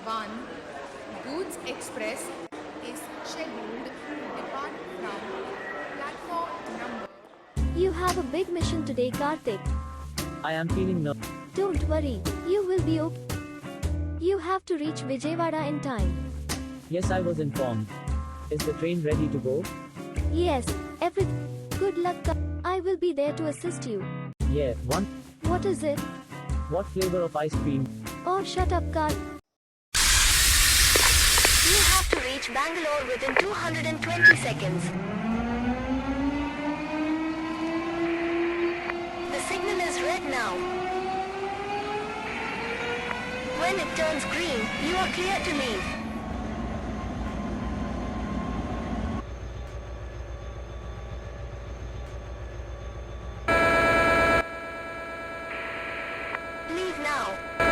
1. Goods Express is scheduled to depart from platform number. You have a big mission today, Karthik. I am feeling nervous. Don't worry, you will be okay. You have to reach Vijayawada in time. Yes, I was informed. Is the train ready to go? Yes, everything. Good luck. I will be there to assist you. Yeah, one. What is it? What flavor of ice cream? Oh, shut up, Kar. You have to reach Bangalore within 220 seconds. The signal is red now. When it turns green, you are clear to leave. Leave now.